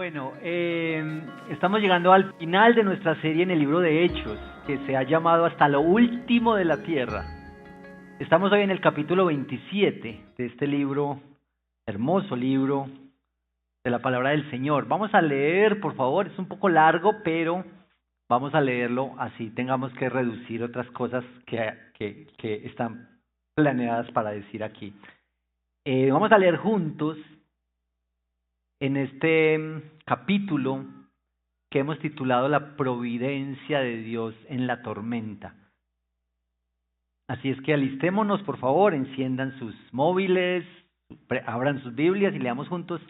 Bueno, estamos llegando al final de nuestra serie en el libro de Hechos, que se ha llamado Hasta lo último de la tierra. Estamos hoy en el capítulo 27 de este libro, hermoso libro de la palabra del Señor. Vamos a leer, por favor, es un poco largo, pero vamos a leerlo así tengamos que reducir otras cosas que están planeadas para decir aquí. Vamos a leer juntos en este capítulo que hemos titulado La providencia de Dios en la tormenta. Así es que alistémonos, por favor, enciendan sus móviles, abran sus Biblias y leamos juntos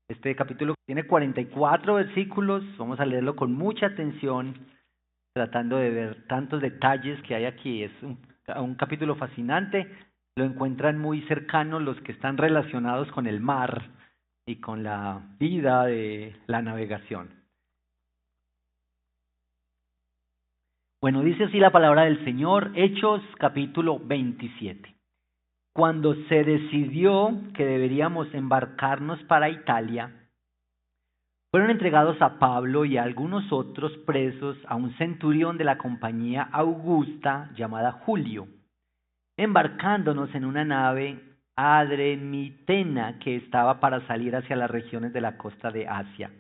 este capítulo que tiene 44 versículos. Vamos a leerlo con mucha atención, tratando de ver tantos detalles que hay aquí. Es un capítulo fascinante, lo encuentran muy cercano los que están relacionados con el mar y con la vida de la navegación. Bueno, dice así la palabra del Señor, Hechos capítulo 27. Cuando se decidió que deberíamos embarcarnos para Italia, fueron entregados a Pablo y a algunos otros presos a un centurión de la compañía Augusta llamada Julio, embarcándonos en una nave Adremitena que estaba para salir hacia las regiones de la costa de Asia.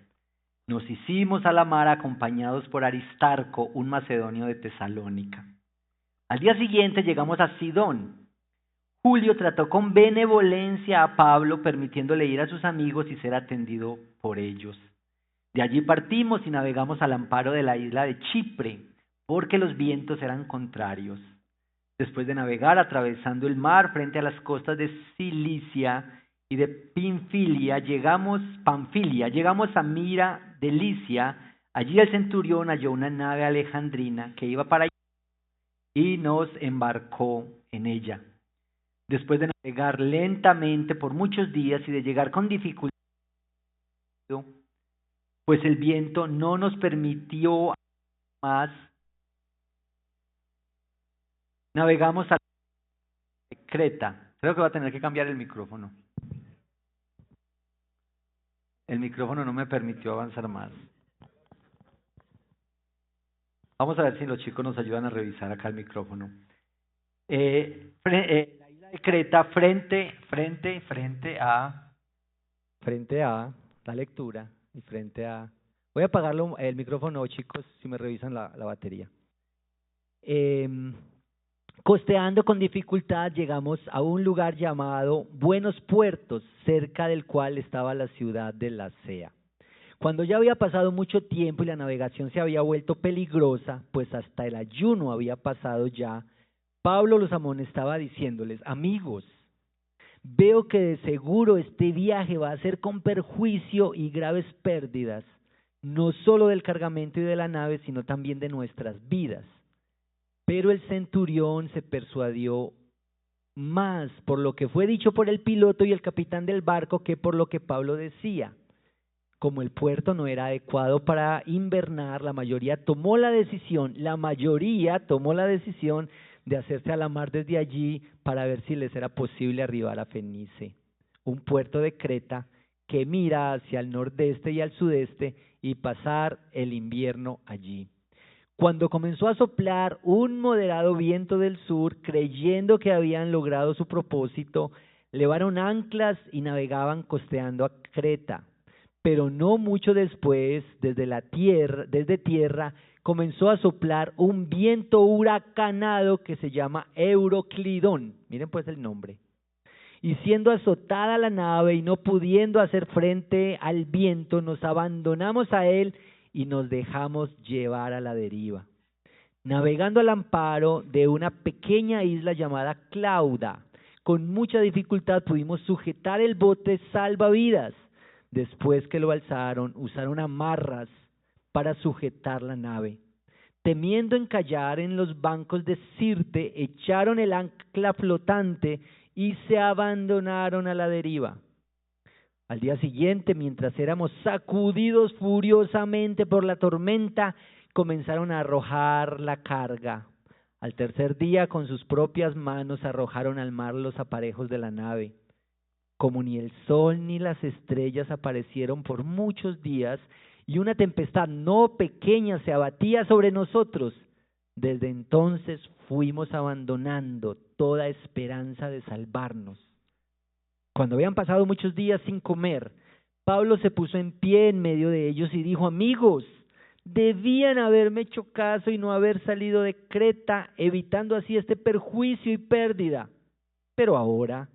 Nos hicimos a la mar acompañados por Aristarco, un macedonio de Tesalónica. Al día siguiente llegamos a Sidón. Julio trató con benevolencia a Pablo, permitiéndole ir a sus amigos y ser atendido por ellos. De allí partimos y navegamos al amparo de la isla de Chipre, porque los vientos eran contrarios. Después de navegar atravesando el mar frente a las costas de Cilicia y de Panfilia, llegamos a Mira de Licia. Allí el centurión halló una nave alejandrina que iba para allá y nos embarcó en ella. Después de navegar lentamente por muchos días y de llegar con dificultad, pues el viento no nos permitió más, navegamos a Creta. Creo que va a tener que cambiar el micrófono. El micrófono no me permitió avanzar más. Vamos a ver si los chicos nos ayudan a revisar acá el micrófono. La isla de Creta frente a la lectura y frente a... Voy a apagar el micrófono, chicos, si me revisan la batería. Costeando con dificultad llegamos a un lugar llamado Buenos Puertos, cerca del cual estaba la ciudad de Lasea. Cuando ya había pasado mucho tiempo y la navegación se había vuelto peligrosa, pues hasta el ayuno había pasado ya, Pablo los amonestaba diciéndoles: amigos, veo que de seguro este viaje va a ser con perjuicio y graves pérdidas, no solo del cargamento y de la nave, sino también de nuestras vidas. Pero el centurión se persuadió más por lo que fue dicho por el piloto y el capitán del barco que por lo que Pablo decía. Como el puerto no era adecuado para invernar, la mayoría tomó la decisión de hacerse a la mar desde allí para ver si les era posible arribar a Fenice, un puerto de Creta que mira hacia el nordeste y al sudeste, y pasar el invierno allí. Cuando comenzó a soplar un moderado viento del sur, creyendo que habían logrado su propósito, levaron anclas y navegaban costeando a Creta. Pero no mucho después, desde tierra, comenzó a soplar un viento huracanado que se llama Euroclidón. Miren pues el nombre. Y siendo azotada la nave y no pudiendo hacer frente al viento, nos abandonamos a él y nos dejamos llevar a la deriva. Navegando al amparo de una pequeña isla llamada Clauda, con mucha dificultad pudimos sujetar el bote salvavidas. Después que lo alzaron, usaron amarras para sujetar la nave. Temiendo encallar en los bancos de Sirte, echaron el ancla flotante y se abandonaron a la deriva. Al día siguiente, mientras éramos sacudidos furiosamente por la tormenta, comenzaron a arrojar la carga. Al tercer día, con sus propias manos, arrojaron al mar los aparejos de la nave. como ni el sol ni las estrellas aparecieron por muchos días, y una tempestad no pequeña se abatía sobre nosotros, desde entonces fuimos abandonando toda esperanza de salvarnos. Cuando habían pasado muchos días sin comer, Pablo se puso en pie en medio de ellos y dijo: amigos, debían haberme hecho caso y no haber salido de Creta, evitando así este perjuicio y pérdida. Pero ahora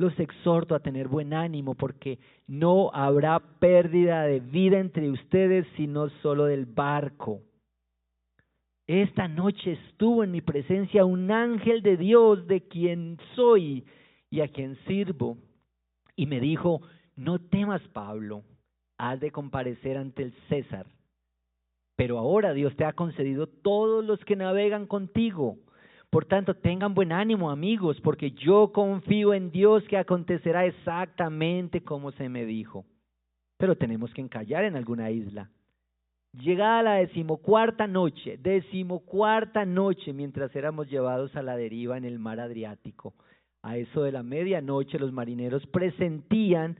los exhorto a tener buen ánimo, porque no habrá pérdida de vida entre ustedes, sino solo del barco. Esta noche estuvo en mi presencia un ángel de Dios, de quien soy y a quien sirvo, y me dijo: no temas, Pablo, has de comparecer ante el César. Pero ahora Dios te ha concedido todos los que navegan contigo. Por tanto, tengan buen ánimo, amigos, porque yo confío en Dios que acontecerá exactamente como se me dijo. Pero tenemos que encallar en alguna isla. Llegada la decimocuarta noche, mientras éramos llevados a la deriva en el mar Adriático, a eso de la medianoche, los marineros presentían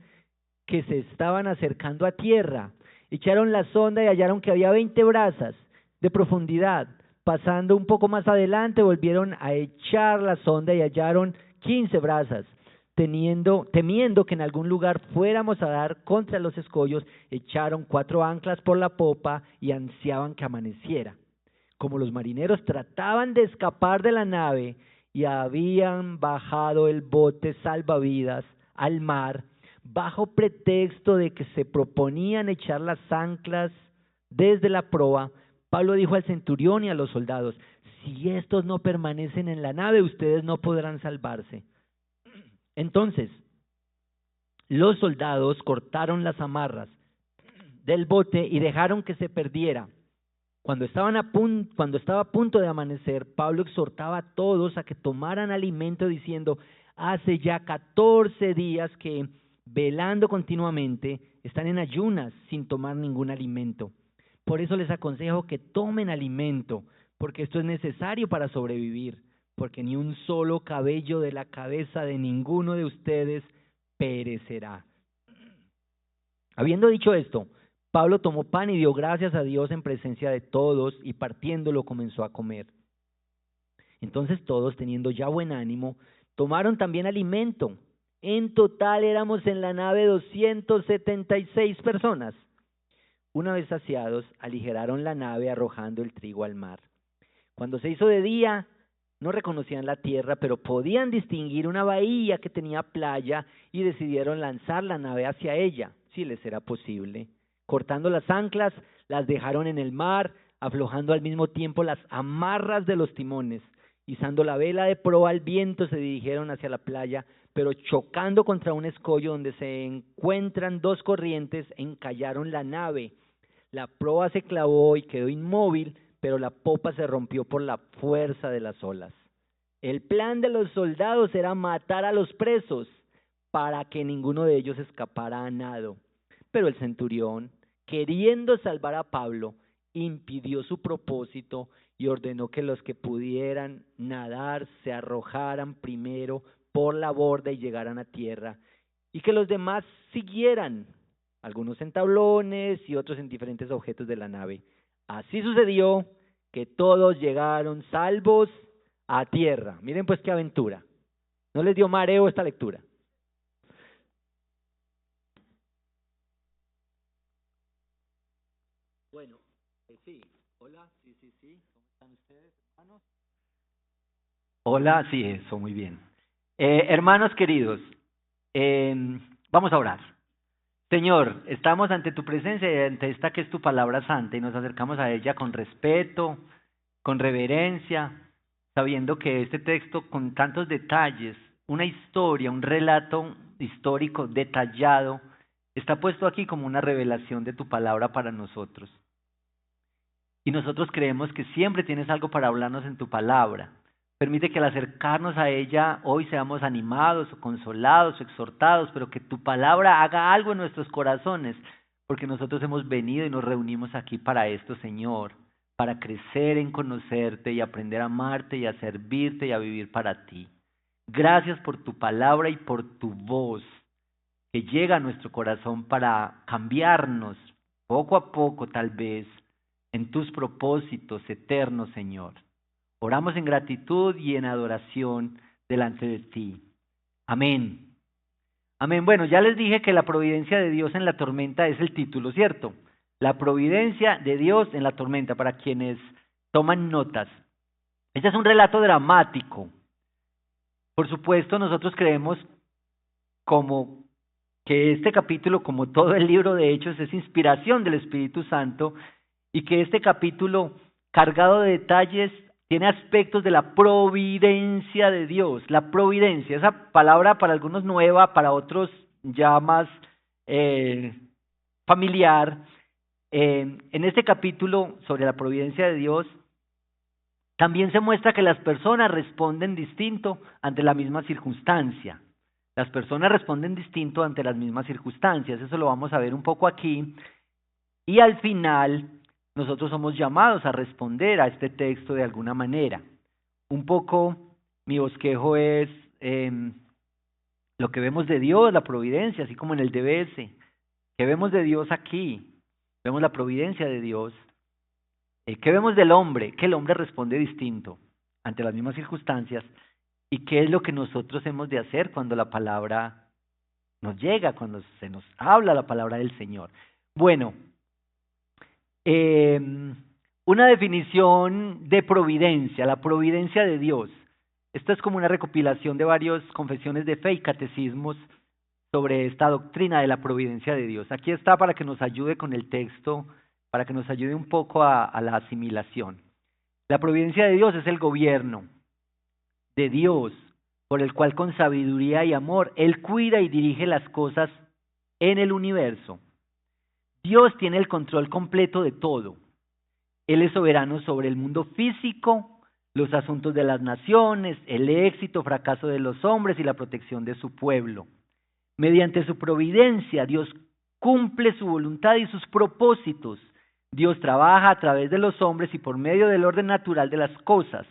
que se estaban acercando a tierra. Echaron la sonda y hallaron que había 20 brazas de profundidad. Pasando un poco más adelante, volvieron a echar la sonda y hallaron 15 brazas. Temiendo que en algún lugar fuéramos a dar contra los escollos, echaron 4 anclas por la popa y ansiaban que amaneciera. Como los marineros trataban de escapar de la nave y habían bajado el bote salvavidas al mar, bajo pretexto de que se proponían echar las anclas desde la proa, Pablo dijo al centurión y a los soldados: si estos no permanecen en la nave, ustedes no podrán salvarse. Entonces, los soldados cortaron las amarras del bote y dejaron que se perdiera. Cuando estaba a punto de amanecer, Pablo exhortaba a todos a que tomaran alimento, diciendo: hace ya 14 días que, velando continuamente, están en ayunas sin tomar ningún alimento. Por eso les aconsejo que tomen alimento, porque esto es necesario para sobrevivir, porque ni un solo cabello de la cabeza de ninguno de ustedes perecerá. Habiendo dicho esto, Pablo tomó pan y dio gracias a Dios en presencia de todos, y partiéndolo comenzó a comer. Entonces todos, teniendo ya buen ánimo, tomaron también alimento. En total éramos en la nave 276 personas. Una vez saciados, aligeraron la nave arrojando el trigo al mar. Cuando se hizo de día, no reconocían la tierra, pero podían distinguir una bahía que tenía playa y decidieron lanzar la nave hacia ella, si les era posible. Cortando las anclas, las dejaron en el mar, aflojando al mismo tiempo las amarras de los timones. Izando la vela de proa al viento, se dirigieron hacia la playa, pero chocando contra un escollo donde se encuentran 2 corrientes, encallaron la nave. La proa se clavó y quedó inmóvil, pero la popa se rompió por la fuerza de las olas. El plan de los soldados era matar a los presos para que ninguno de ellos escapara a nado. Pero el centurión, queriendo salvar a Pablo, impidió su propósito y ordenó que los que pudieran nadar se arrojaran primero por la borda y llegaran a tierra, y que los demás siguieran, algunos en tablones y otros en diferentes objetos de la nave. Así sucedió que todos llegaron salvos a tierra. Miren pues qué aventura. ¿No les dio mareo esta lectura? Bueno, sí. Hola, sí. ¿Cómo están ustedes, hermanos? Hola, sí, eso, muy bien. Hermanos queridos, vamos a orar. Señor, estamos ante tu presencia y ante esta que es tu palabra santa, y nos acercamos a ella con respeto, con reverencia, sabiendo que este texto con tantos detalles, una historia, un relato histórico detallado, está puesto aquí como una revelación de tu palabra para nosotros. Y nosotros creemos que siempre tienes algo para hablarnos en tu palabra. Permite que al acercarnos a ella hoy seamos animados o consolados o exhortados, pero que tu palabra haga algo en nuestros corazones, porque nosotros hemos venido y nos reunimos aquí para esto, Señor, para crecer en conocerte y aprender a amarte y a servirte y a vivir para ti. Gracias por tu palabra y por tu voz. que llega a nuestro corazón para cambiarnos poco a poco, tal vez, en tus propósitos eternos, Señor. Oramos en gratitud y en adoración delante de ti. Amén. Amén. Bueno, ya les dije que la providencia de Dios en la tormenta es el título, ¿cierto? La providencia de Dios en la tormenta, para quienes toman notas. Este es un relato dramático. Por supuesto, nosotros creemos como que este capítulo, como todo el libro de Hechos, es inspiración del Espíritu Santo y que este capítulo, cargado de detalles, tiene aspectos de la providencia de Dios. La providencia, esa palabra para algunos nueva, para otros ya más familiar. En este capítulo sobre la providencia de Dios, también se muestra que las personas responden distinto ante la misma circunstancia. Las personas responden distinto ante las mismas circunstancias. Eso lo vamos a ver un poco aquí. Y al final, nosotros somos llamados a responder a este texto de alguna manera. Un poco mi bosquejo es lo que vemos de Dios, la providencia, así como en el DBS. ¿Qué vemos de Dios aquí? Vemos la providencia de Dios. ¿Qué vemos del hombre? Que el hombre responde distinto ante las mismas circunstancias. ¿Y qué es lo que nosotros hemos de hacer cuando la palabra nos llega, cuando se nos habla la palabra del Señor? Bueno, una definición de providencia, la providencia de Dios. Esto es como una recopilación de varias confesiones de fe y catecismos sobre esta doctrina de la providencia de Dios. Aquí está para que nos ayude con el texto, para que nos ayude un poco a la asimilación. La providencia de Dios es el gobierno de Dios, por el cual con sabiduría y amor Él cuida y dirige las cosas en el universo. Dios tiene el control completo de todo. Él es soberano sobre el mundo físico, los asuntos de las naciones, el éxito, fracaso de los hombres y la protección de su pueblo. Mediante su providencia, Dios cumple su voluntad y sus propósitos. Dios trabaja a través de los hombres y por medio del orden natural de las cosas.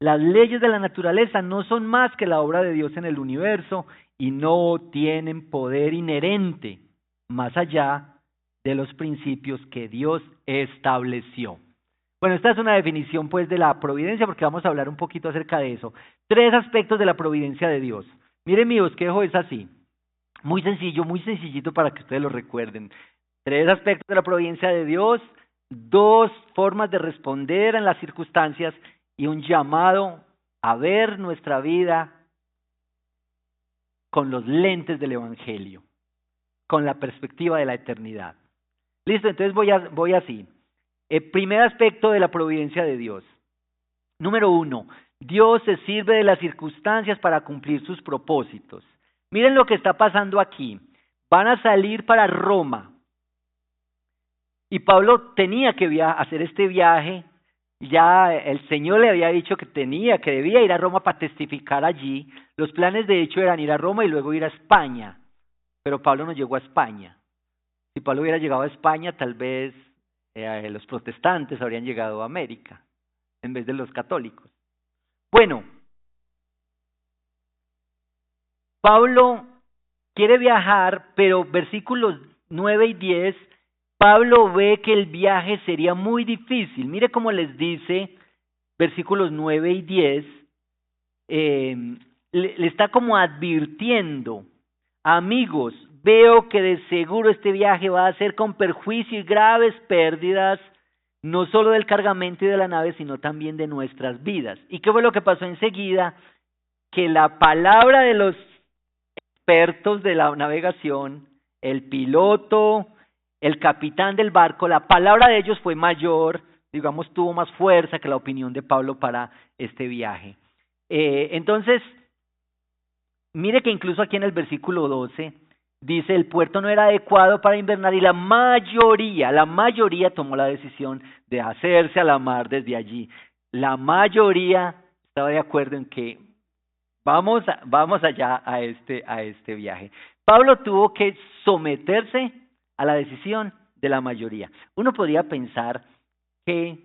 Las leyes de la naturaleza no son más que la obra de Dios en el universo y no tienen poder inherente más allá de los principios que Dios estableció. Bueno, esta es una definición pues de la providencia porque vamos a hablar un poquito acerca de eso. 3 aspectos de la providencia de Dios. Miren mi bosquejo es así. Muy sencillo, muy sencillito para que ustedes lo recuerden. 3 aspectos de la providencia de Dios, 2 formas de responder en las circunstancias y un llamado a ver nuestra vida con los lentes del Evangelio, con la perspectiva de la eternidad. Listo, entonces voy así. El primer aspecto de la providencia de Dios. Número 1, Dios se sirve de las circunstancias para cumplir sus propósitos. Miren lo que está pasando aquí. Van a salir para Roma. Y Pablo tenía que hacer este viaje. Ya el Señor le había dicho que debía ir a Roma para testificar allí. Los planes de hecho eran ir a Roma y luego ir a España. Pero Pablo no llegó a España. Si Pablo hubiera llegado a España, tal vez los protestantes habrían llegado a América en vez de los católicos. Bueno, Pablo quiere viajar, pero versículos 9 y 10, Pablo ve que el viaje sería muy difícil. Mire cómo les dice, versículos 9 y 10, le está como advirtiendo, amigos, veo que de seguro este viaje va a ser con perjuicio y graves pérdidas, no solo del cargamento y de la nave, sino también de nuestras vidas. ¿Y qué fue lo que pasó enseguida? Que la palabra de los expertos de la navegación, el piloto, el capitán del barco, la palabra de ellos fue mayor, digamos, tuvo más fuerza que la opinión de Pablo para este viaje. Entonces, mire que incluso aquí en el versículo 12 dice, el puerto no era adecuado para invernar y la mayoría tomó la decisión de hacerse a la mar desde allí. La mayoría estaba de acuerdo en que vamos allá a este viaje. Pablo tuvo que someterse a la decisión de la mayoría. Uno podría pensar que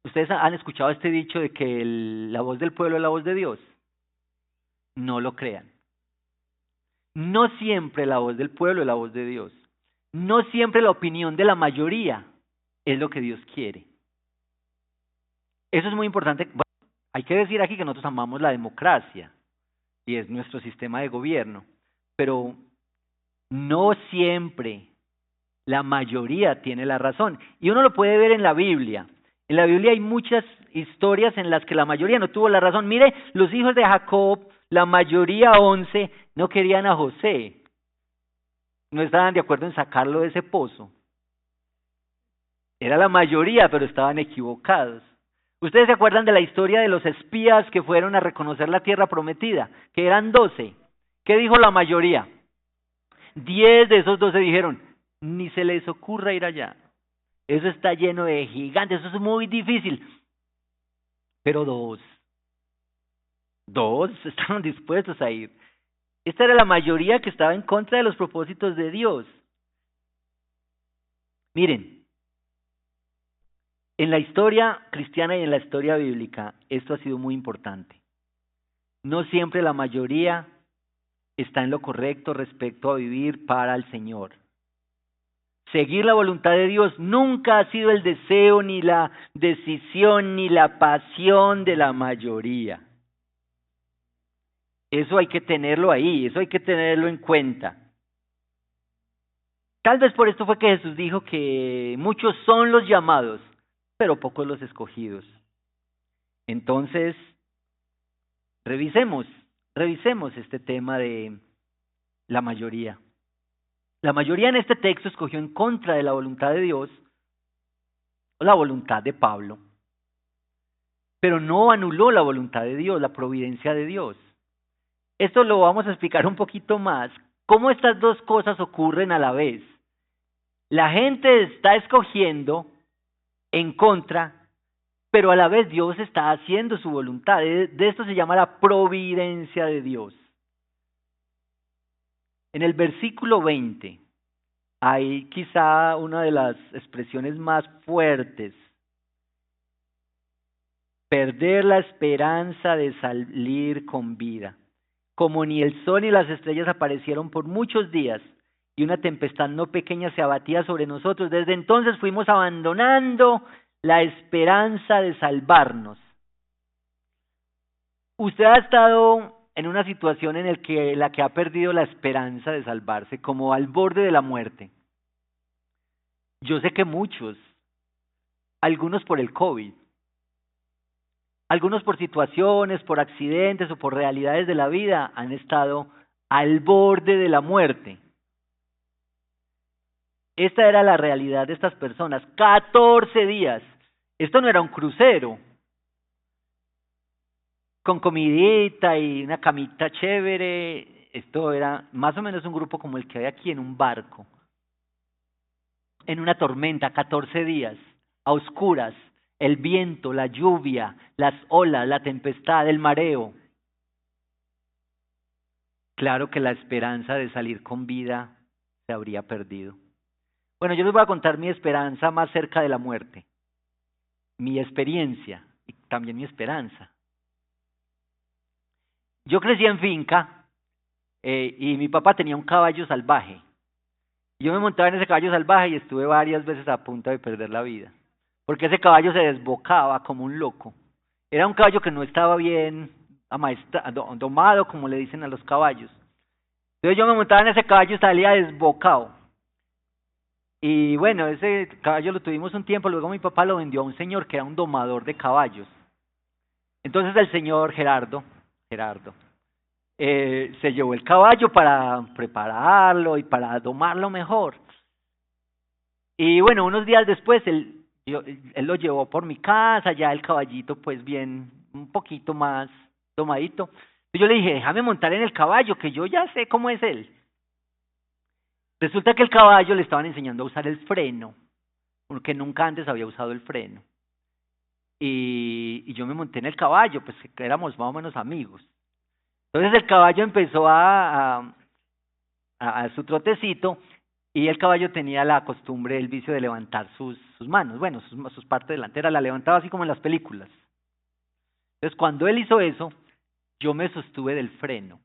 ustedes han escuchado este dicho de que la voz del pueblo es la voz de Dios. No lo crean. No siempre la voz del pueblo es la voz de Dios. No siempre la opinión de la mayoría es lo que Dios quiere. Eso es muy importante. Bueno, hay que decir aquí que nosotros amamos la democracia y es nuestro sistema de gobierno, pero no siempre la mayoría tiene la razón. Y uno lo puede ver en la Biblia. En la Biblia hay muchas historias en las que la mayoría no tuvo la razón. Mire, los hijos de Jacob, la mayoría 11, no querían a José. No estaban de acuerdo en sacarlo de ese pozo. Era la mayoría, pero estaban equivocados. ¿Ustedes se acuerdan de la historia de los espías que fueron a reconocer la tierra prometida? Que eran 12. ¿Qué dijo la mayoría? 10 de esos 12 dijeron, ni se les ocurra ir allá. Eso está lleno de gigantes, eso es muy difícil. Pero dos estaban dispuestos a ir. Esta era la mayoría que estaba en contra de los propósitos de Dios. Miren, en la historia cristiana y en la historia bíblica, esto ha sido muy importante. No siempre la mayoría está en lo correcto respecto a vivir para el Señor. Seguir la voluntad de Dios nunca ha sido el deseo, ni la decisión, ni la pasión de la mayoría. Eso hay que tenerlo ahí, eso hay que tenerlo en cuenta. Tal vez por esto fue que Jesús dijo que muchos son los llamados, pero pocos los escogidos. Entonces, revisemos este tema de la mayoría. La mayoría en este texto escogió en contra de la voluntad de Dios, la voluntad de Pablo, pero no anuló la voluntad de Dios, la providencia de Dios. Esto lo vamos a explicar un poquito más, cómo estas dos cosas ocurren a la vez. La gente está escogiendo en contra, pero a la vez Dios está haciendo su voluntad. De esto se llama la providencia de Dios. En el versículo 20 hay quizá una de las expresiones más fuertes. Perder la esperanza de salir con vida. Como ni el sol ni las estrellas aparecieron por muchos días, y una tempestad no pequeña se abatía sobre nosotros, desde entonces fuimos abandonando la esperanza de salvarnos. Usted ha estado en una situación en la que ha perdido la esperanza de salvarse, como al borde de la muerte. Yo sé que muchos, algunos por el COVID, algunos por situaciones, por accidentes o por realidades de la vida, han estado al borde de la muerte. Esta era la realidad de estas personas. 14 días. Esto no era un crucero con comidita y una camita chévere. Esto era más o menos un grupo como el que hay aquí en un barco. En una tormenta, 14 días, a oscuras, el viento, la lluvia, las olas, la tempestad, el mareo. Claro que la esperanza de salir con vida se habría perdido. Bueno, yo les voy a contar mi esperanza más cerca de la muerte, mi experiencia y también mi esperanza. Yo crecí en finca y mi papá tenía un caballo salvaje. Yo me montaba en ese caballo salvaje y estuve varias veces a punto de perder la vida, porque ese caballo se desbocaba como un loco. Era un caballo que no estaba bien domado, como le dicen a los caballos. Entonces yo me montaba en ese caballo y salía desbocado. Y bueno, ese caballo lo tuvimos un tiempo, luego mi papá lo vendió a un señor que era un domador de caballos. Entonces el señor Gerardo, se llevó el caballo para prepararlo y para domarlo mejor. Y bueno, unos días después él lo llevó por mi casa, ya el caballito pues bien, un poquito más domadito. Y yo le dije, déjame montar en el caballo, que yo ya sé cómo es él. Resulta que el caballo le estaban enseñando a usar el freno, porque nunca antes había usado el freno. Y yo me monté en el caballo, pues que éramos más o menos amigos. Entonces el caballo empezó a su trotecito y el caballo tenía la costumbre, el vicio de levantar sus manos, bueno, sus partes delanteras, la levantaba así como en las películas. Entonces cuando él hizo eso, yo me sostuve del freno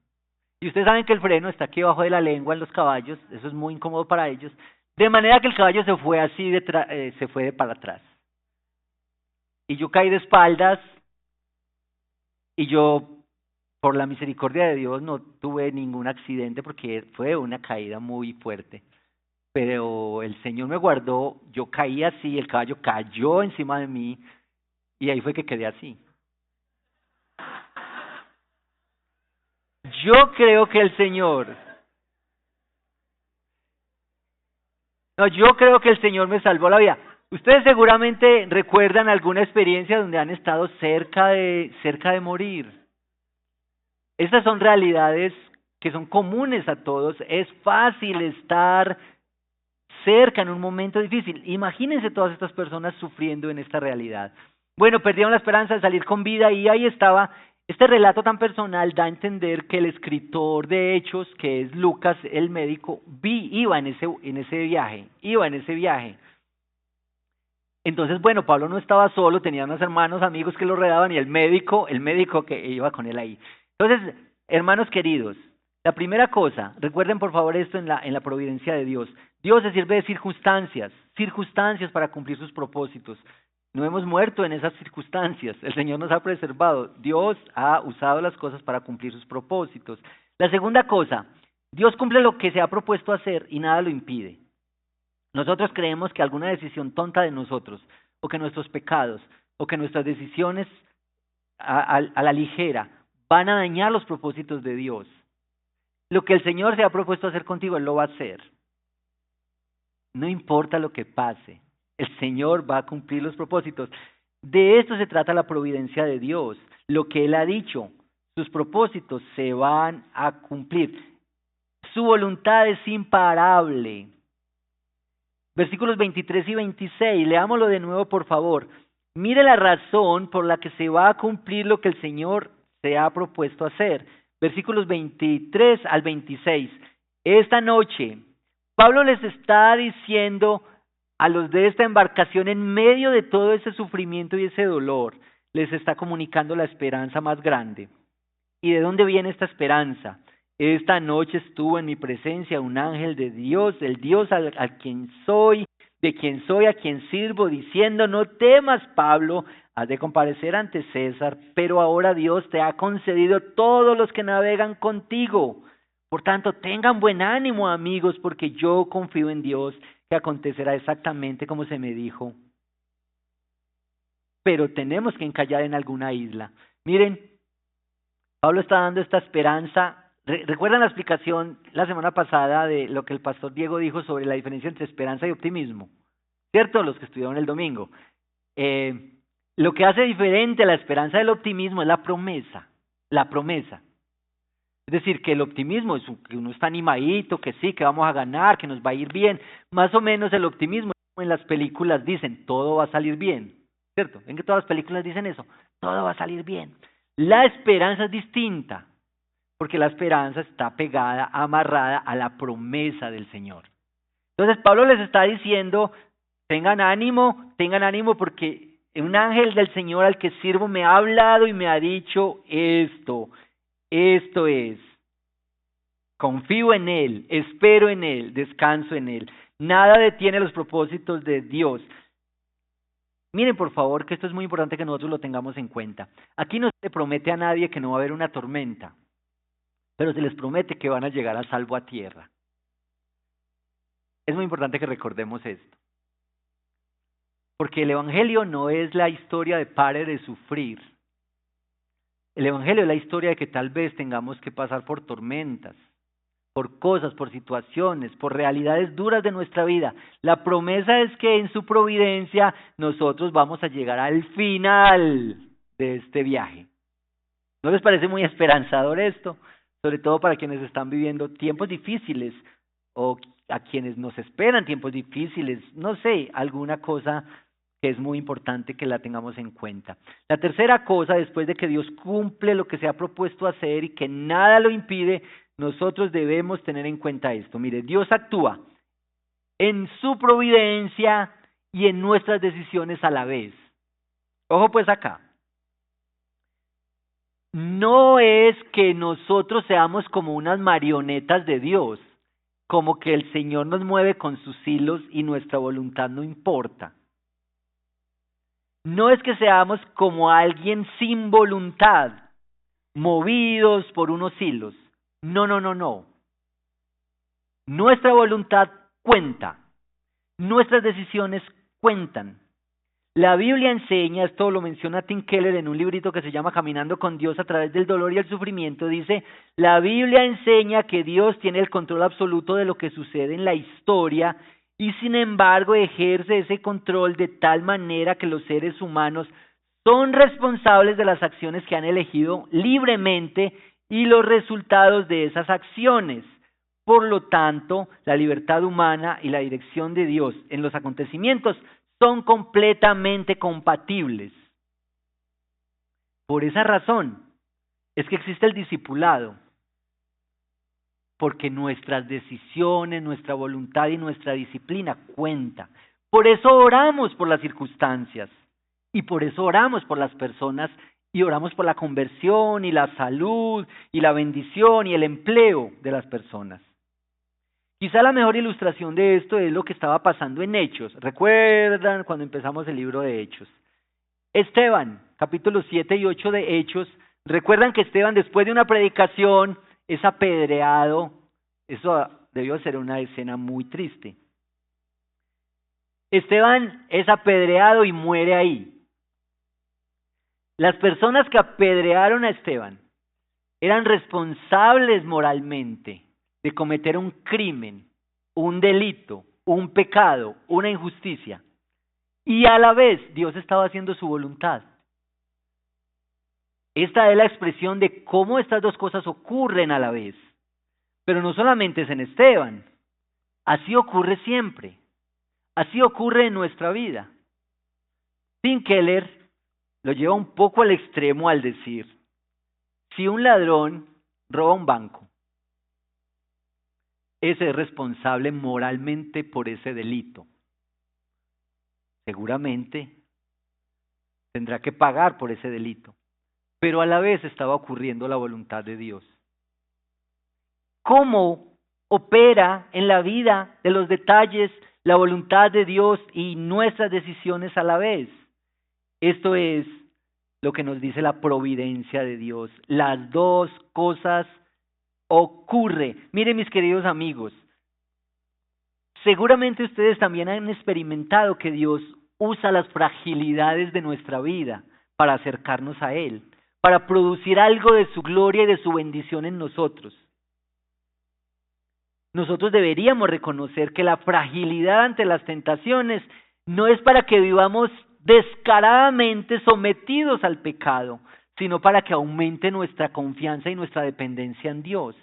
Y ustedes saben que el freno está aquí debajo de la lengua en los caballos, eso es muy incómodo para ellos, de manera que el caballo se fue así, se fue de para atrás. Y yo caí de espaldas, y yo, por la misericordia de Dios, no tuve ningún accidente porque fue una caída muy fuerte. Pero el Señor me guardó, yo caí así, el caballo cayó encima de mí, y ahí fue que quedé así. Yo creo que el Señor, yo creo que el Señor me salvó la vida. Ustedes seguramente recuerdan alguna experiencia donde han estado cerca de morir. Estas son realidades que son comunes a todos. Es fácil estar cerca en un momento difícil. Imagínense todas estas personas sufriendo en esta realidad. Bueno, perdieron la esperanza de salir con vida y ahí estaba. Este relato tan personal da a entender que el escritor de Hechos, que es Lucas, el médico, iba en ese viaje. Entonces, bueno, Pablo no estaba solo, tenía unos hermanos, amigos que lo rodeaban y el médico que iba con él ahí. Entonces, hermanos queridos, la primera cosa, recuerden por favor esto en la providencia de Dios. Dios se sirve de circunstancias para cumplir sus propósitos. No hemos muerto en esas circunstancias, el Señor nos ha preservado. Dios ha usado las cosas para cumplir sus propósitos. La segunda cosa, Dios cumple lo que se ha propuesto hacer y nada lo impide. Nosotros creemos que alguna decisión tonta de nosotros, o que nuestros pecados, o que nuestras decisiones a la ligera van a dañar los propósitos de Dios. Lo que el Señor se ha propuesto hacer contigo, Él lo va a hacer. No importa lo que pase, el Señor va a cumplir los propósitos. De esto se trata la providencia de Dios. Lo que Él ha dicho, sus propósitos se van a cumplir. Su voluntad es imparable. Versículos 23 y 26, leámoslo de nuevo por favor. Mire la razón por la que se va a cumplir lo que el Señor se ha propuesto hacer. Versículos 23 al 26. Esta noche, Pablo les está diciendo a los de esta embarcación, en medio de todo ese sufrimiento y ese dolor, les está comunicando la esperanza más grande. ¿Y de dónde viene esta esperanza? Esta noche estuvo en mi presencia un ángel de Dios, el Dios a quien soy, de quien soy, a quien sirvo, diciendo, no temas, Pablo, has de comparecer ante César, pero ahora Dios te ha concedido todos los que navegan contigo. Por tanto, tengan buen ánimo, amigos, porque yo confío en Dios, que acontecerá exactamente como se me dijo. Pero tenemos que encallar en alguna isla. Miren, Pablo está dando esta esperanza. ¿Recuerdan la explicación la semana pasada de lo que el pastor Diego dijo sobre la diferencia entre esperanza y optimismo? ¿Cierto? Los que estudiaron el domingo. Lo que hace diferente a la esperanza del optimismo es la promesa. La promesa. Es decir, que el optimismo es que uno está animadito, que sí, que vamos a ganar, que nos va a ir bien. Más o menos el optimismo en las películas dicen, todo va a salir bien. ¿Cierto? ¿Ven que todas las películas dicen eso? Todo va a salir bien. La esperanza es distinta, porque la esperanza está pegada, amarrada a la promesa del Señor. Entonces Pablo les está diciendo, tengan ánimo porque un ángel del Señor al que sirvo me ha hablado y me ha dicho esto es, confío en Él, espero en Él, descanso en Él. Nada detiene los propósitos de Dios. Miren, por favor, que esto es muy importante que nosotros lo tengamos en cuenta. Aquí no se le promete a nadie que no va a haber una tormenta, pero se les promete que van a llegar a salvo a tierra. Es muy importante que recordemos esto. Porque el Evangelio no es la historia de pare de sufrir. El Evangelio es la historia de que tal vez tengamos que pasar por tormentas, por cosas, por situaciones, por realidades duras de nuestra vida. La promesa es que en su providencia nosotros vamos a llegar al final de este viaje. ¿No les parece muy esperanzador esto? Sobre todo para quienes están viviendo tiempos difíciles o a quienes nos esperan tiempos difíciles, no sé, alguna cosa que es muy importante que la tengamos en cuenta. La tercera cosa, después de que Dios cumple lo que se ha propuesto hacer y que nada lo impide, nosotros debemos tener en cuenta esto. Mire, Dios actúa en su providencia y en nuestras decisiones a la vez. Ojo pues acá. no es que nosotros seamos como unas marionetas de Dios, como que el Señor nos mueve con sus hilos y nuestra voluntad no importa. No es que seamos como alguien sin voluntad, movidos por unos hilos. No, no, no, no. Nuestra voluntad cuenta. Nuestras decisiones cuentan. La Biblia enseña, esto lo menciona Tim Keller en un librito que se llama Caminando con Dios a través del dolor y el sufrimiento, dice, la Biblia enseña que Dios tiene el control absoluto de lo que sucede en la historia y sin embargo ejerce ese control de tal manera que los seres humanos son responsables de las acciones que han elegido libremente y los resultados de esas acciones. Por lo tanto, la libertad humana y la dirección de Dios en los acontecimientos son completamente compatibles. Por esa razón es que existe el discipulado, porque nuestras decisiones, nuestra voluntad y nuestra disciplina cuenta. Por eso oramos por las circunstancias y por eso oramos por las personas y oramos por la conversión y la salud y la bendición y el empleo de las personas. Quizá la mejor ilustración de esto es lo que estaba pasando en Hechos. ¿Recuerdan cuando empezamos el libro de Hechos? Esteban, capítulos 7 y 8 de Hechos. ¿Recuerdan que Esteban, después de una predicación, es apedreado? Eso debió ser una escena muy triste. Esteban es apedreado y muere ahí. Las personas que apedrearon a Esteban eran responsables moralmente de cometer un crimen, un delito, un pecado, una injusticia. Y a la vez Dios estaba haciendo su voluntad. Esta es la expresión de cómo estas dos cosas ocurren a la vez. Pero no solamente es en Esteban, así ocurre siempre. Así ocurre en nuestra vida. Tim Keller lo lleva un poco al extremo al decir, si un ladrón roba un banco, ese es responsable moralmente por ese delito. Seguramente tendrá que pagar por ese delito, pero a la vez estaba ocurriendo la voluntad de Dios. ¿Cómo opera en la vida de los detalles la voluntad de Dios y nuestras decisiones a la vez? Esto es lo que nos dice la providencia de Dios. Las dos cosas ocurre. Miren, mis queridos amigos, seguramente ustedes también han experimentado que Dios usa las fragilidades de nuestra vida para acercarnos a Él, para producir algo de su gloria y de su bendición en nosotros. Nosotros deberíamos reconocer que la fragilidad ante las tentaciones no es para que vivamos descaradamente sometidos al pecado, sino para que aumente nuestra confianza y nuestra dependencia en Dios.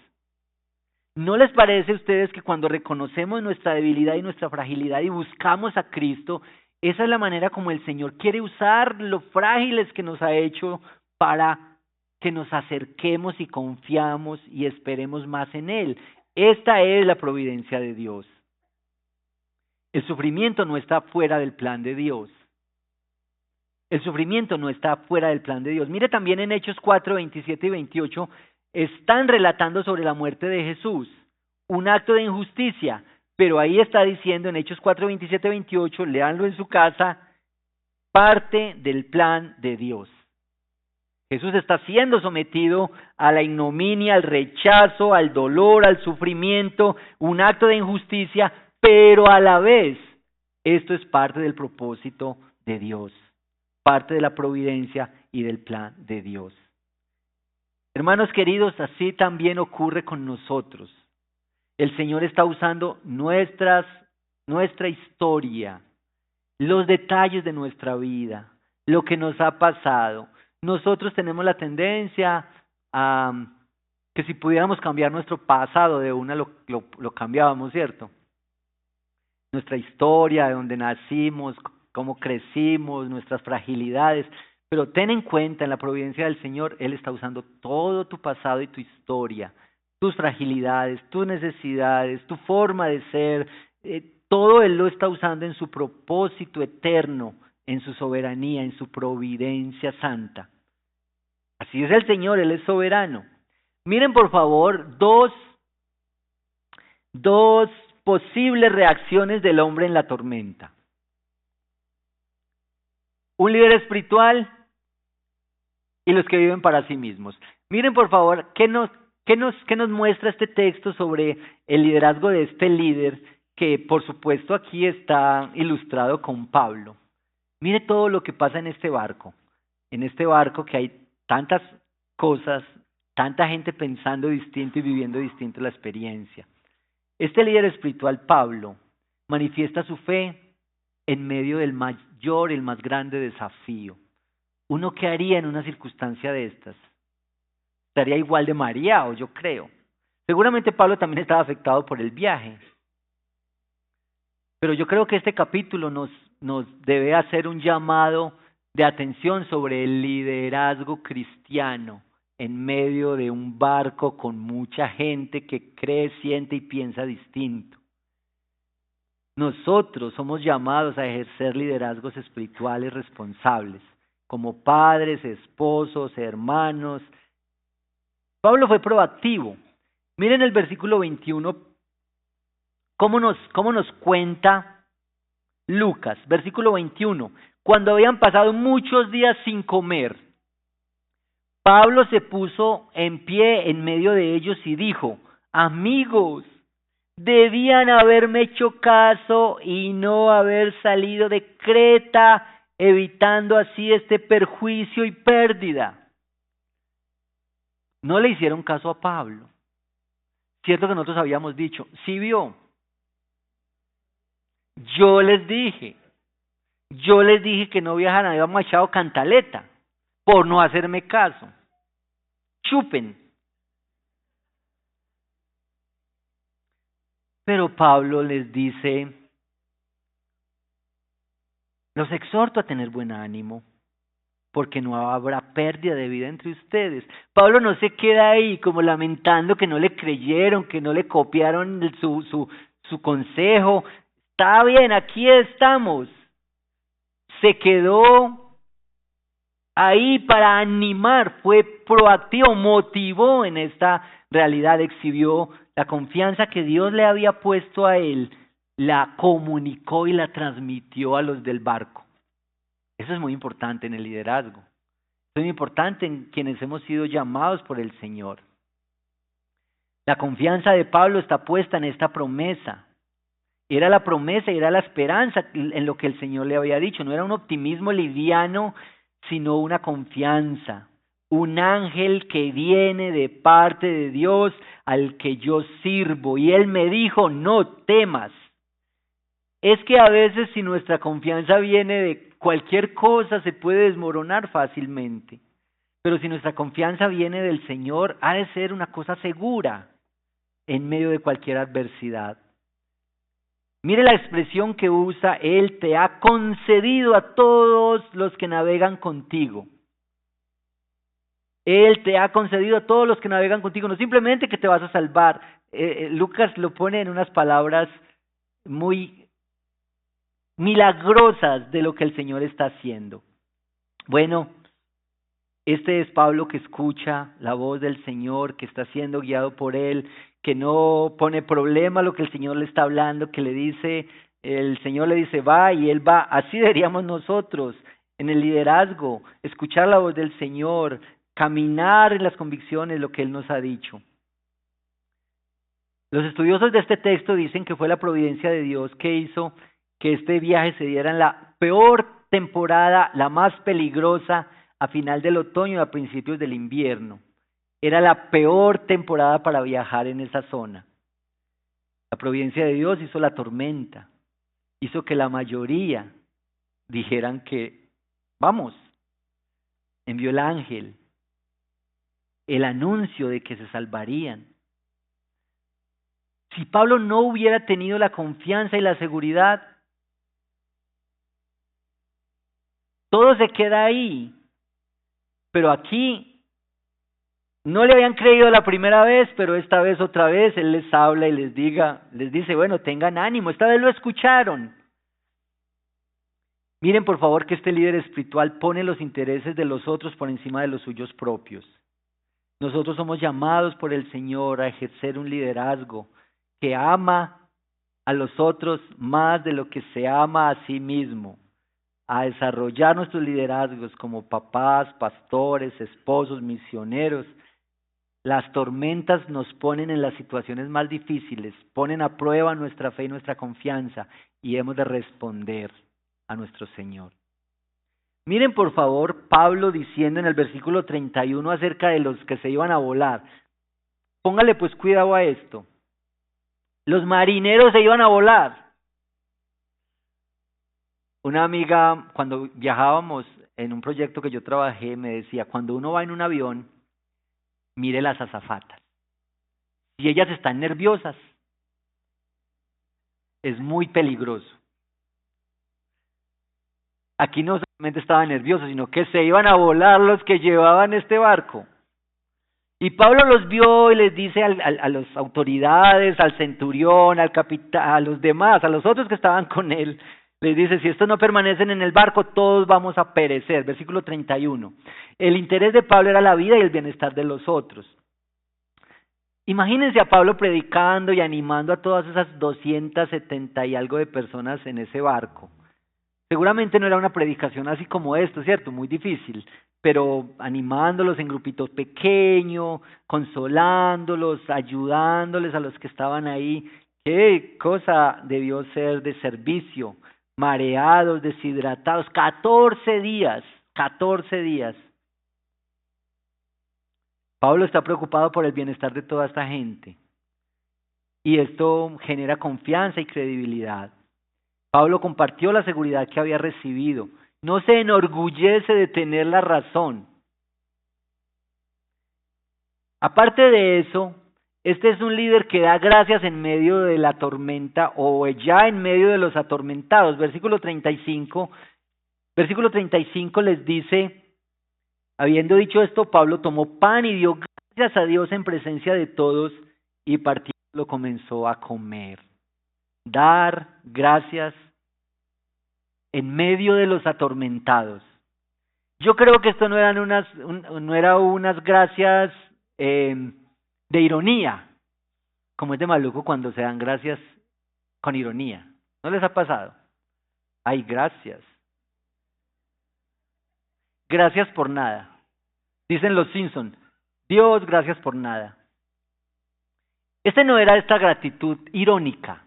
¿No les parece a ustedes que cuando reconocemos nuestra debilidad y nuestra fragilidad y buscamos a Cristo, esa es la manera como el Señor quiere usar lo frágiles que nos ha hecho para que nos acerquemos y confiamos y esperemos más en Él? Esta es la providencia de Dios. El sufrimiento no está fuera del plan de Dios. El sufrimiento no está fuera del plan de Dios. Mire también en Hechos 4, 27 y 28, están relatando sobre la muerte de Jesús, un acto de injusticia, pero ahí está diciendo en Hechos 4, 27 y 28, léanlo en su casa, parte del plan de Dios. Jesús está siendo sometido a la ignominia, al rechazo, al dolor, al sufrimiento, un acto de injusticia, pero a la vez esto es parte del propósito de Dios, parte de la providencia y del plan de Dios. Hermanos queridos, así también ocurre con nosotros. El Señor está usando nuestra historia, los detalles de nuestra vida, lo que nos ha pasado. Nosotros tenemos la tendencia a que si pudiéramos cambiar nuestro pasado de una lo cambiábamos, ¿cierto? Nuestra historia, de donde nacimos, cómo crecimos, nuestras fragilidades. Pero ten en cuenta, en la providencia del Señor, Él está usando todo tu pasado y tu historia, tus fragilidades, tus necesidades, tu forma de ser, todo Él lo está usando en su propósito eterno, en su soberanía, en su providencia santa. Así Así es el Señor, Él es soberano. Miren por favor dos posibles reacciones del hombre en la tormenta. Un líder espiritual y los que viven para sí mismos. Miren por favor qué nos muestra este texto sobre el liderazgo de este líder, que por supuesto aquí está ilustrado con Pablo. Mire todo lo que pasa en este barco que hay tantas cosas, tanta gente pensando distinto y viviendo distinto la experiencia. Este líder espiritual, Pablo, manifiesta su fe en medio del mayor, el más grande desafío. ¿Uno qué haría en una circunstancia de estas? Estaría igual de mareado, yo creo. Seguramente Pablo también estaba afectado por el viaje. Pero yo creo que este capítulo nos debe hacer un llamado de atención sobre el liderazgo cristiano en medio de un barco con mucha gente que cree, siente y piensa distinto. Nosotros somos llamados a ejercer liderazgos espirituales responsables, como padres, esposos, hermanos. Pablo fue proactivo. Miren el versículo 21, cómo nos cuenta Lucas, versículo 21. Cuando habían pasado muchos días sin comer, Pablo se puso en pie en medio de ellos y dijo: amigos, debían haberme hecho caso y no haber salido de Creta, evitando así este perjuicio y pérdida. No le hicieron caso a Pablo. Cierto que nosotros habíamos dicho, sí vio, yo les dije que no viajaran, habíamos echado cantaleta por no hacerme caso. Chupen. Pero Pablo les dice, los exhorto a tener buen ánimo, porque no habrá pérdida de vida entre ustedes. Pablo no se queda ahí como lamentando que no le creyeron, que no le copiaron su consejo. Está bien, aquí estamos. Se quedó ahí para animar, fue proactivo, motivó en esta realidad, exhibió la confianza que Dios le había puesto a él, la comunicó y la transmitió a los del barco. Eso es muy importante en el liderazgo. Eso es muy importante en quienes hemos sido llamados por el Señor. La confianza de Pablo está puesta en esta promesa. Era la promesa y era la esperanza en lo que el Señor le había dicho. No era un optimismo liviano, sino una confianza. Un ángel que viene de parte de Dios al que yo sirvo. Y él me dijo, no temas. Es que a veces si nuestra confianza viene de cualquier cosa se puede desmoronar fácilmente. Pero si nuestra confianza viene del Señor, ha de ser una cosa segura en medio de cualquier adversidad. Mire la expresión que usa, Él te ha concedido a todos los que navegan contigo. Él te ha concedido a todos los que navegan contigo, no simplemente que te vas a salvar. Lucas lo pone en unas palabras muy milagrosas de lo que el Señor está haciendo. Bueno, este es Pablo que escucha la voz del Señor, que está siendo guiado por Él, que no pone problema a lo que el Señor le está hablando, que le dice, el Señor le dice va y Él va. Así deberíamos nosotros en el liderazgo, escuchar la voz del Señor, caminar en las convicciones, lo que Él nos ha dicho. Los estudiosos de este texto dicen que fue la providencia de Dios que hizo que este viaje se diera en la peor temporada, la más peligrosa, a final del otoño y a principios del invierno. Era la peor temporada para viajar en esa zona. La providencia de Dios hizo la tormenta, hizo que la mayoría dijeran que vamos. Envió el ángel, el anuncio de que se salvarían. Si Pablo no hubiera tenido la confianza y la seguridad, todo se queda ahí. Pero aquí no le habían creído la primera vez, pero esta vez otra vez Él les habla y les dice, bueno, tengan ánimo, esta vez lo escucharon. Miren por favor que este líder espiritual pone los intereses de los otros por encima de los suyos propios. Nosotros somos llamados por el Señor a ejercer un liderazgo que ama a los otros más de lo que se ama a sí mismo, a desarrollar nuestros liderazgos como papás, pastores, esposos, misioneros. Las tormentas nos ponen en las situaciones más difíciles, ponen a prueba nuestra fe y nuestra confianza, y hemos de responder a nuestro Señor. Miren por favor Pablo diciendo en el versículo 31 acerca de los que se iban a volar. Póngale pues cuidado a esto. Los marineros se iban a volar. Una amiga, cuando viajábamos en un proyecto que yo trabajé, me decía, cuando uno va en un avión, mire las azafatas. Si ellas están nerviosas, es muy peligroso. Aquí no solamente estaban nerviosos, sino que se iban a volar los que llevaban este barco. Y Pablo los vio y les dice a las autoridades, al centurión, al capitán, a los demás, a los otros que estaban con él, les dice, si estos no permanecen en el barco, todos vamos a perecer. Versículo 31. El interés de Pablo era la vida y el bienestar de los otros. Imagínense a Pablo predicando y animando a todas esas 270 y algo de personas en ese barco. Seguramente no era una predicación así como esto, ¿cierto? Muy difícil, pero animándolos en grupitos pequeños, consolándolos, ayudándoles a los que estaban ahí. ¿Qué cosa debió ser de servicio? Mareados, deshidratados, 14 días. Pablo está preocupado por el bienestar de toda esta gente. Y esto genera confianza y credibilidad. Pablo compartió la seguridad que había recibido. No se enorgullece de tener la razón. Aparte de eso, este es un líder que da gracias en medio de la tormenta o ya en medio de los atormentados. Versículo 35 les dice, habiendo dicho esto, Pablo tomó pan y dio gracias a Dios en presencia de todos y partiendo lo comenzó a comer. Dar gracias en medio de los atormentados. Yo creo que esto no eran unas gracias de ironía, como es de maluco cuando se dan gracias con ironía. ¿No les ha pasado? Ay, gracias. Gracias por nada. Dicen los Simpson, Dios, gracias por nada. No era esta gratitud irónica,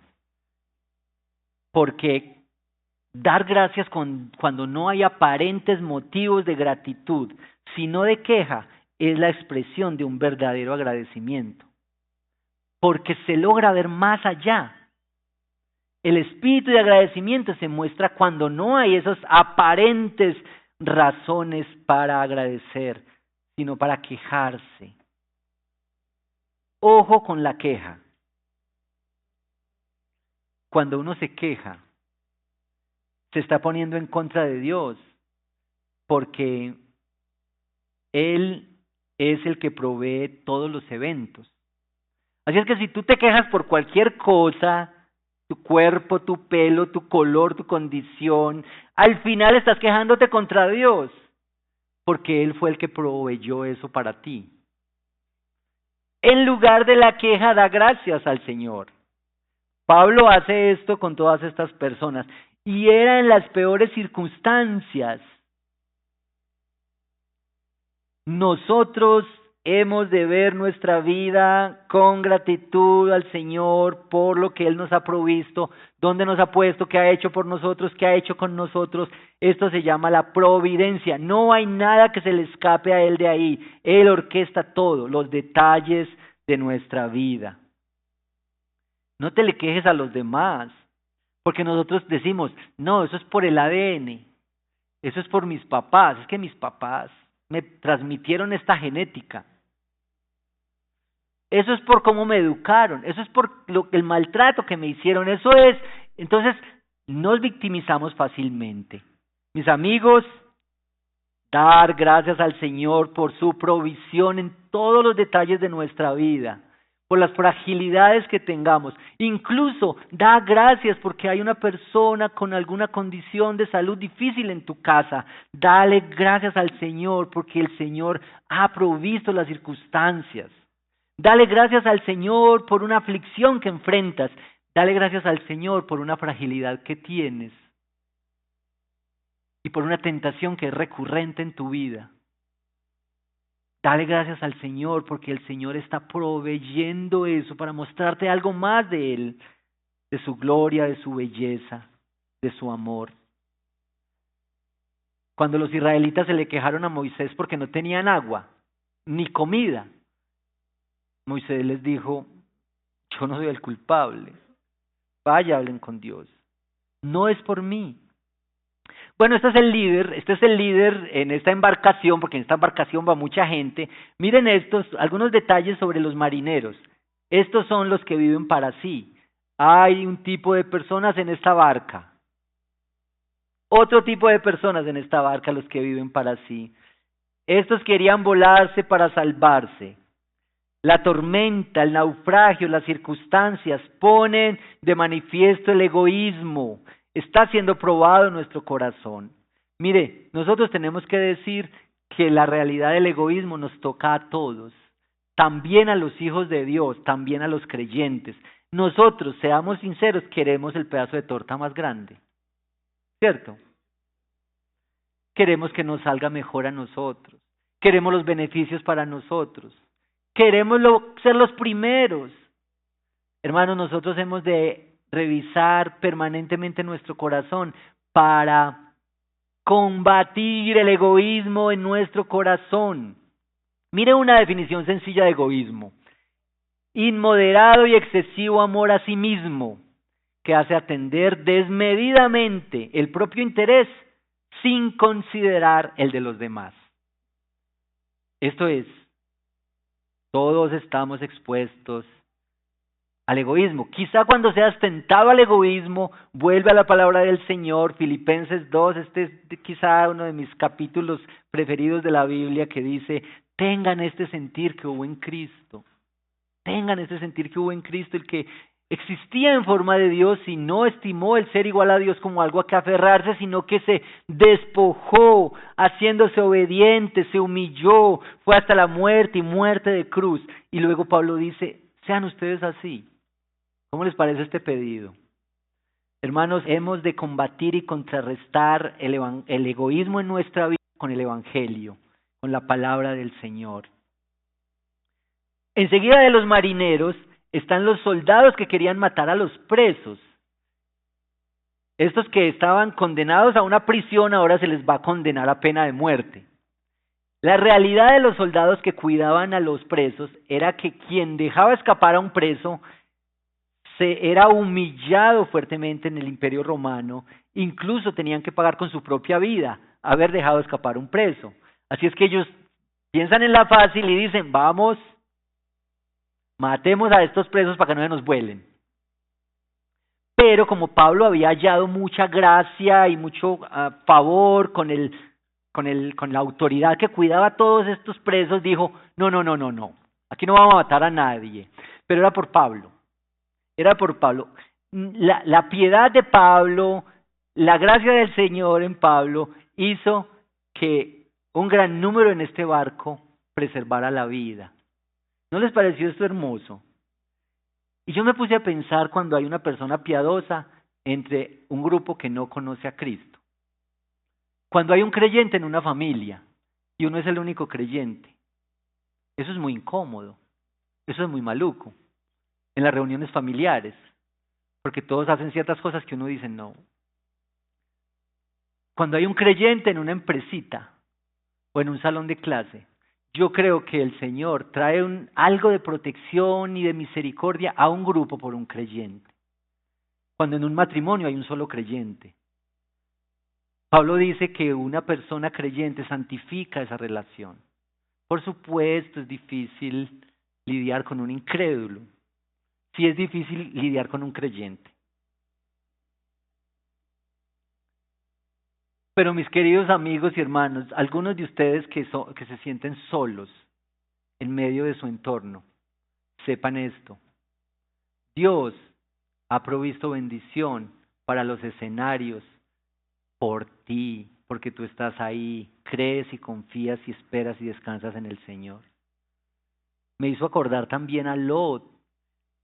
porque dar gracias cuando no hay aparentes motivos de gratitud, sino de queja, es la expresión de un verdadero agradecimiento. Porque se logra ver más allá. El espíritu de agradecimiento se muestra cuando no hay esas aparentes razones para agradecer, sino para quejarse. Ojo con la queja. Cuando uno se queja, se está poniendo en contra de Dios, porque Él es el que provee todos los eventos. Así es que si tú te quejas por cualquier cosa, tu cuerpo, tu pelo, tu color, tu condición, al final estás quejándote contra Dios, porque Él fue el que proveyó eso para ti. En lugar de la queja, da gracias al Señor. Pablo hace esto con todas estas personas. Y era en las peores circunstancias. Nosotros hemos de ver nuestra vida con gratitud al Señor por lo que Él nos ha provisto, dónde nos ha puesto, qué ha hecho por nosotros, qué ha hecho con nosotros. Esto se llama la providencia. No hay nada que se le escape a Él de ahí. Él orquesta todo, los detalles de nuestra vida. No te le quejes a los demás, porque nosotros decimos, no, eso es por el ADN, eso es por mis papás, es que mis papás me transmitieron esta genética. Eso es por cómo me educaron, eso es por el maltrato que me hicieron, eso es. Entonces, nos victimizamos fácilmente. Mis amigos, dar gracias al Señor por su provisión en todos los detalles de nuestra vida, por las fragilidades que tengamos. Incluso da gracias porque hay una persona con alguna condición de salud difícil en tu casa. Dale gracias al Señor porque el Señor ha provisto las circunstancias. Dale gracias al Señor por una aflicción que enfrentas. Dale gracias al Señor por una fragilidad que tienes y por una tentación que es recurrente en tu vida. Dale gracias al Señor porque el Señor está proveyendo eso para mostrarte algo más de Él, de su gloria, de su belleza, de su amor. Cuando los israelitas se le quejaron a Moisés porque no tenían agua ni comida, Moisés les dijo: yo no soy el culpable, vaya, hablen con Dios, no es por mí. Bueno, este es el líder en esta embarcación, porque en esta embarcación va mucha gente. Miren algunos detalles sobre los marineros. Estos son los que viven para sí. Hay un tipo de personas en esta barca. Otro tipo de personas en esta barca, los que viven para sí. Estos querían volarse para salvarse. La tormenta, el naufragio, las circunstancias ponen de manifiesto el egoísmo. Está siendo probado en nuestro corazón. Mire, nosotros tenemos que decir que la realidad del egoísmo nos toca a todos, también a los hijos de Dios, también a los creyentes. Nosotros, seamos sinceros, queremos el pedazo de torta más grande, ¿cierto? Queremos que nos salga mejor a nosotros, queremos los beneficios para nosotros, queremos ser los primeros. Hermanos, nosotros hemos de revisar permanentemente nuestro corazón para combatir el egoísmo en nuestro corazón. Mire una definición sencilla de egoísmo: inmoderado y excesivo amor a sí mismo, que hace atender desmedidamente el propio interés sin considerar el de los demás. Esto es, todos estamos expuestos al egoísmo. Quizá cuando seas tentado al egoísmo, vuelve a la palabra del Señor, Filipenses 2, este es quizá uno de mis capítulos preferidos de la Biblia, que dice: tengan este sentir que hubo en Cristo. Tengan este sentir que hubo en Cristo, el que existía en forma de Dios y no estimó el ser igual a Dios como algo a que aferrarse, sino que se despojó, haciéndose obediente, se humilló, fue hasta la muerte y muerte de cruz. Y luego Pablo dice: sean ustedes así. ¿Cómo les parece este pedido? Hermanos, hemos de combatir y contrarrestar el egoísmo en nuestra vida con el Evangelio, con la palabra del Señor. Enseguida de los marineros están los soldados que querían matar a los presos. Estos que estaban condenados a una prisión ahora se les va a condenar a pena de muerte. La realidad de los soldados que cuidaban a los presos era que quien dejaba escapar a un preso era humillado fuertemente en el Imperio Romano, incluso tenían que pagar con su propia vida haber dejado escapar un preso. Así es que ellos piensan en la fácil y dicen: vamos, matemos a estos presos para que no se nos vuelen. Pero como Pablo había hallado mucha gracia y mucho favor con la autoridad que cuidaba a todos estos presos, dijo: no, aquí no vamos a matar a nadie. Pero era por Pablo. La piedad de Pablo, la gracia del Señor en Pablo hizo que un gran número en este barco preservara la vida. ¿No les pareció esto hermoso? Y yo me puse a pensar cuando hay una persona piadosa entre un grupo que no conoce a Cristo. Cuando hay un creyente en una familia y uno es el único creyente. Eso es muy incómodo, eso es muy maluco. En las reuniones familiares, porque todos hacen ciertas cosas que uno dice no. Cuando hay un creyente en una empresita o en un salón de clase, yo creo que el Señor trae algo de protección y de misericordia a un grupo por un creyente. Cuando en un matrimonio hay un solo creyente. Pablo dice que una persona creyente santifica esa relación. Por supuesto, es difícil lidiar con un incrédulo. Sí es difícil lidiar con un creyente. Pero mis queridos amigos y hermanos, algunos de ustedes que se sienten solos en medio de su entorno, sepan esto. Dios ha provisto bendición para los escenarios por ti, porque tú estás ahí, crees y confías y esperas y descansas en el Señor. Me hizo acordar también a Lot,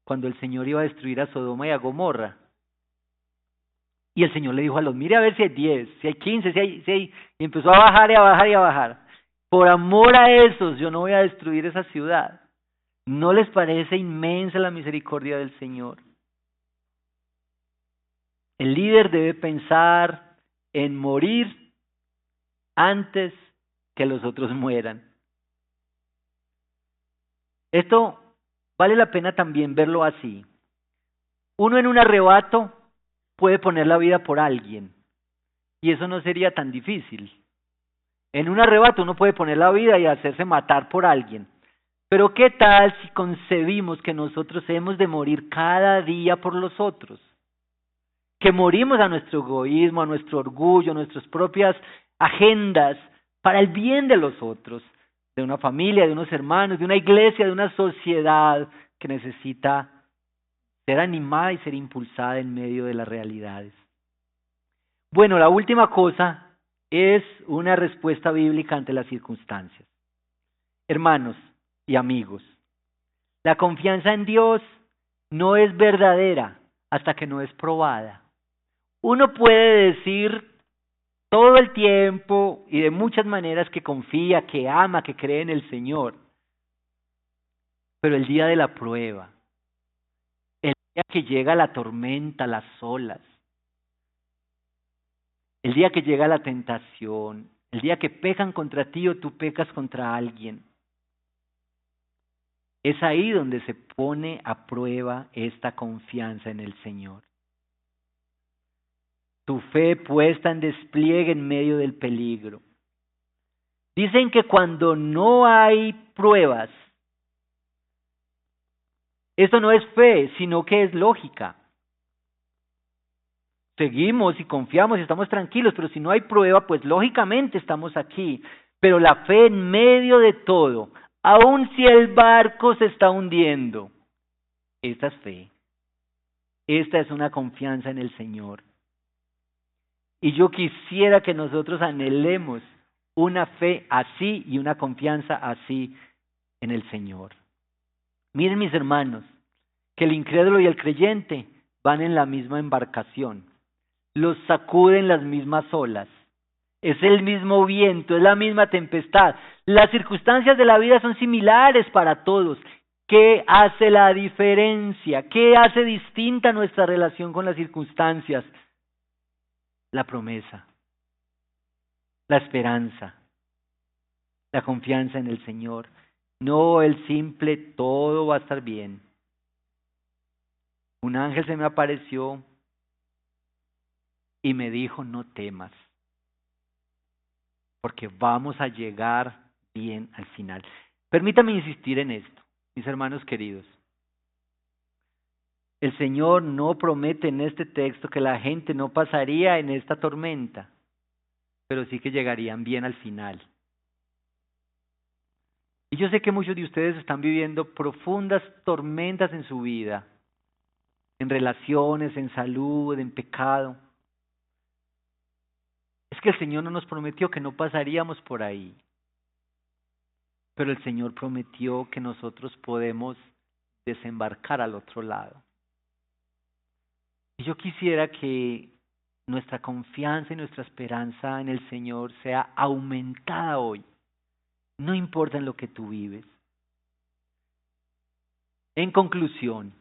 cuando el Señor iba a destruir a Sodoma y a Gomorra. Y el Señor le dijo a Lot, mire a ver si hay 10, si hay 15, si hay... Y empezó a bajar y a bajar y a bajar. Por amor a esos, yo no voy a destruir esa ciudad. ¿No les parece inmensa la misericordia del Señor? El líder debe pensar en morir antes que los otros mueran. Esto vale la pena también verlo así. Uno en un arrebato puede poner la vida por alguien, y eso no sería tan difícil. En un arrebato uno puede poner la vida y hacerse matar por alguien. Pero ¿qué tal si concebimos que nosotros hemos de morir cada día por los otros? Que morimos a nuestro egoísmo, a nuestro orgullo, a nuestras propias agendas para el bien de los otros, de una familia, de unos hermanos, de una iglesia, de una sociedad que necesita ser animada y ser impulsada en medio de las realidades. Bueno, la última cosa es una respuesta bíblica ante las circunstancias. Hermanos y amigos, la confianza en Dios no es verdadera hasta que no es probada. Uno puede decir todo el tiempo y de muchas maneras que confía, que ama, que cree en el Señor, pero el día de la prueba, el día que llega la tormenta, las olas, el día que llega la tentación, el día que pecan contra ti o tú pecas contra alguien, es ahí donde se pone a prueba esta confianza en el Señor. Tu fe puesta en despliegue en medio del peligro. Dicen que cuando no hay pruebas, esto no es fe, sino que es lógica. Seguimos y confiamos y estamos tranquilos, pero si no hay prueba, pues lógicamente estamos aquí. Pero la fe en medio de todo, aun si el barco se está hundiendo, esta es fe. Esta es una confianza en el Señor. Y yo quisiera que nosotros anhelemos una fe así y una confianza así en el Señor. Miren, mis hermanos, que el incrédulo y el creyente van en la misma embarcación. Los sacuden las mismas olas. Es el mismo viento, es la misma tempestad. Las circunstancias de la vida son similares para todos. ¿Qué hace la diferencia? ¿Qué hace distinta nuestra relación con las circunstancias? La promesa, la esperanza, la confianza en el Señor. No el simple todo va a estar bien. Un ángel se me apareció y me dijo, no temas, porque vamos a llegar bien al final. Permítame insistir en esto, mis hermanos queridos. El Señor no promete en este texto que la gente no pasaría en esta tormenta, pero sí que llegarían bien al final. Y yo sé que muchos de ustedes están viviendo profundas tormentas en su vida, en relaciones, en salud, en pecado. Es que el Señor no nos prometió que no pasaríamos por ahí, pero el Señor prometió que nosotros podemos desembarcar al otro lado. Y yo quisiera que nuestra confianza y nuestra esperanza en el Señor sea aumentada hoy. No importa en lo que tú vives. En conclusión,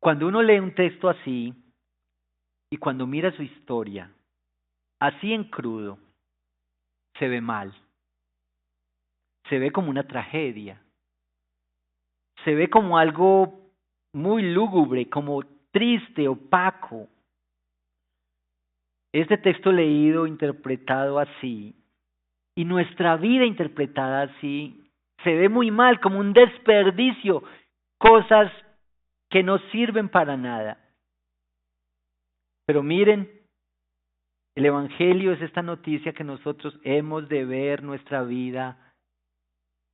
cuando uno lee un texto así y cuando mira su historia, así en crudo, se ve mal. Se ve como una tragedia. Se ve como algo muy lúgubre, como triste, opaco. Este texto leído, interpretado así, y nuestra vida interpretada así, se ve muy mal, como un desperdicio, cosas que no sirven para nada. Pero miren, el Evangelio es esta noticia que nosotros hemos de ver nuestra vida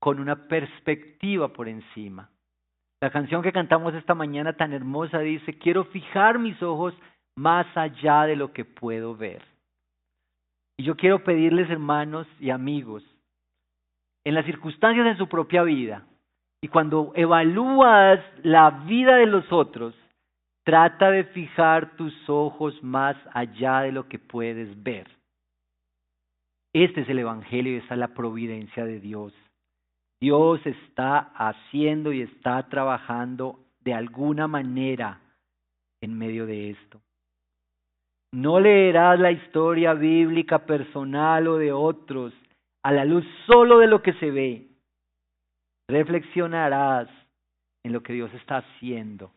con una perspectiva por encima. La canción que cantamos esta mañana tan hermosa dice, quiero fijar mis ojos más allá de lo que puedo ver. Y yo quiero pedirles, hermanos y amigos, en las circunstancias de su propia vida, y cuando evalúas la vida de los otros, trata de fijar tus ojos más allá de lo que puedes ver. Este es el Evangelio y esa es la providencia de Dios. Dios está haciendo y está trabajando de alguna manera en medio de esto. No leerás la historia bíblica personal o de otros a la luz solo de lo que se ve. Reflexionarás en lo que Dios está haciendo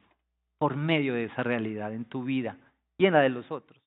por medio de esa realidad en tu vida y en la de los otros.